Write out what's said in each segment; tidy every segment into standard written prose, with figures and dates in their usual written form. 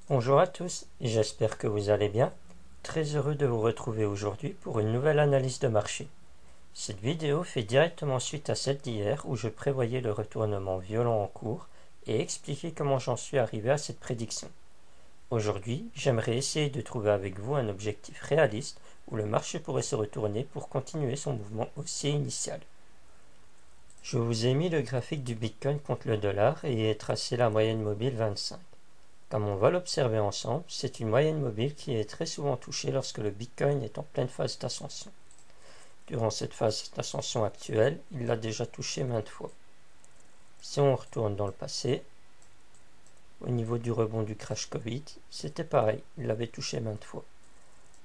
Bonjour à tous, j'espère que vous allez bien. Très heureux de vous retrouver aujourd'hui pour une nouvelle analyse de marché. Cette vidéo fait directement suite à celle d'hier où je prévoyais le retournement violent en cours et expliquer comment j'en suis arrivé à cette prédiction. Aujourd'hui, j'aimerais essayer de trouver avec vous un objectif réaliste où le marché pourrait se retourner pour continuer son mouvement haussier initial. Je vous ai mis le graphique du Bitcoin contre le dollar et ai tracé la moyenne mobile 25. Comme on va l'observer ensemble, c'est une moyenne mobile qui est très souvent touchée lorsque le Bitcoin est en pleine phase d'ascension. Durant cette phase d'ascension actuelle, il l'a déjà touché maintes fois. Si on retourne dans le passé, au niveau du rebond du crash Covid, c'était pareil, il l'avait touché maintes fois.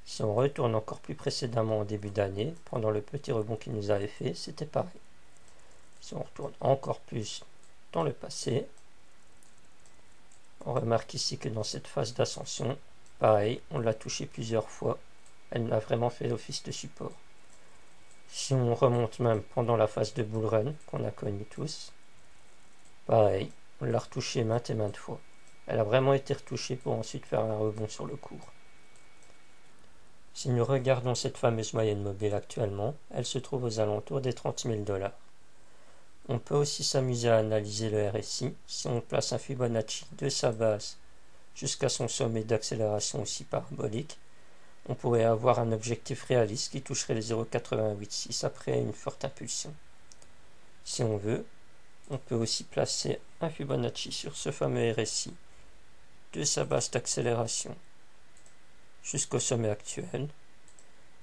Si on retourne encore plus précédemment au début d'année, pendant le petit rebond qu'il nous avait fait, c'était pareil. Si on retourne encore plus dans le passé, on remarque ici que dans cette phase d'ascension, pareil, on l'a touché plusieurs fois. Elle a vraiment fait office de support. Si on remonte même pendant la phase de bull run qu'on a connu tous, pareil, on l'a retouché maintes et maintes fois. Elle a vraiment été retouchée pour ensuite faire un rebond sur le cours. Si nous regardons cette fameuse moyenne mobile actuellement, elle se trouve aux alentours des 30 000 $. On peut aussi s'amuser à analyser le RSI si on place un Fibonacci de sa base jusqu'à son sommet d'accélération aussi parabolique. On pourrait avoir un objectif réaliste qui toucherait les 0,886 après une forte impulsion. Si on veut, on peut aussi placer un Fibonacci sur ce fameux RSI de sa base d'accélération jusqu'au sommet actuel.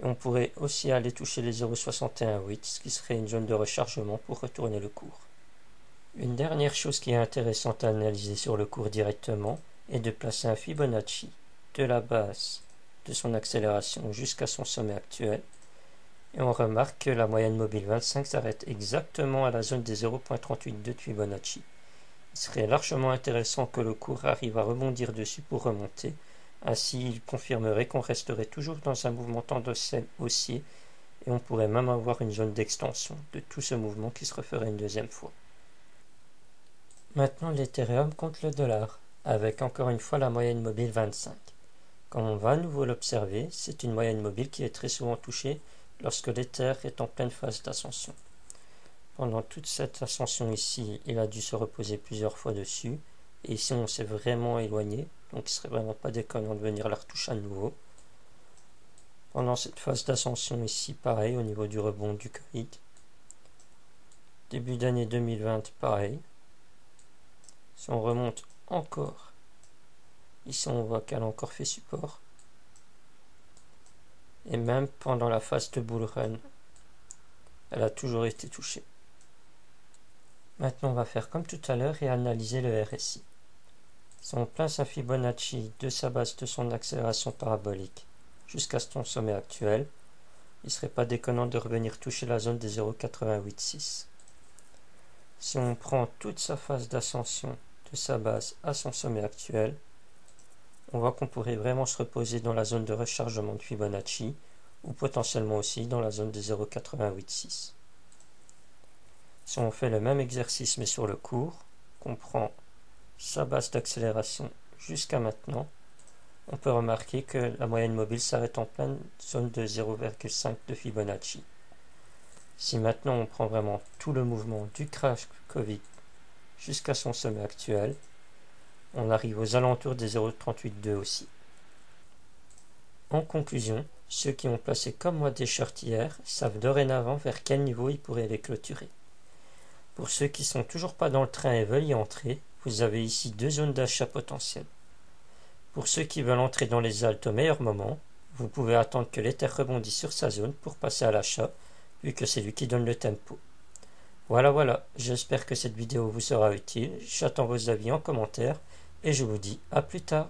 Et on pourrait aussi aller toucher les 0,618, ce qui serait une zone de rechargement pour retourner le cours. Une dernière chose qui est intéressante à analyser sur le cours directement est de placer un Fibonacci de la base de son accélération jusqu'à son sommet actuel. Et on remarque que la moyenne mobile 25 s'arrête exactement à la zone des 0,382 de Fibonacci. Il serait largement intéressant que le cours arrive à rebondir dessus pour remonter. Ainsi, il confirmerait qu'on resterait toujours dans un mouvement tendanciel haussier et on pourrait même avoir une zone d'extension de tout ce mouvement qui se referait une deuxième fois. Maintenant, l'Ethereum contre le dollar, avec encore une fois la moyenne mobile 25. Comme on va à nouveau l'observer, c'est une moyenne mobile qui est très souvent touchée lorsque l'Ether est en pleine phase d'ascension. Pendant toute cette ascension ici, il a dû se reposer plusieurs fois dessus, et ici on s'est vraiment éloigné, donc il serait vraiment pas déconnant de venir la retoucher à nouveau. Pendant cette phase d'ascension ici, pareil, au niveau du rebond du Covid. Début d'année 2020, pareil. Si on remonte encore, ici on voit qu'elle a encore fait support. Et même pendant la phase de bull run, elle a toujours été touchée. Maintenant on va faire comme tout à l'heure et analyser le RSI. Si on place un Fibonacci de sa base de son accélération parabolique jusqu'à son sommet actuel, il ne serait pas déconnant de revenir toucher la zone des 0,886. Si on prend toute sa phase d'ascension de sa base à son sommet actuel, on voit qu'on pourrait vraiment se reposer dans la zone de rechargement de Fibonacci ou potentiellement aussi dans la zone des 0,886. Si on fait le même exercice mais sur le cours, qu'on prend sa base d'accélération jusqu'à maintenant, on peut remarquer que la moyenne mobile s'arrête en pleine zone de 0,5 de Fibonacci. Si maintenant on prend vraiment tout le mouvement du crash Covid jusqu'à son sommet actuel, on arrive aux alentours des 0,382 aussi. En conclusion, ceux qui ont placé comme moi des shorts hier savent dorénavant vers quel niveau ils pourraient les clôturer. Pour ceux qui sont toujours pas dans le train et veulent y entrer, vous avez ici deux zones d'achat potentielles. Pour ceux qui veulent entrer dans les haltes au meilleur moment, vous pouvez attendre que l'Ether rebondisse sur sa zone pour passer à l'achat, vu que c'est lui qui donne le tempo. Voilà, j'espère que cette vidéo vous sera utile, j'attends vos avis en commentaire, et je vous dis à plus tard.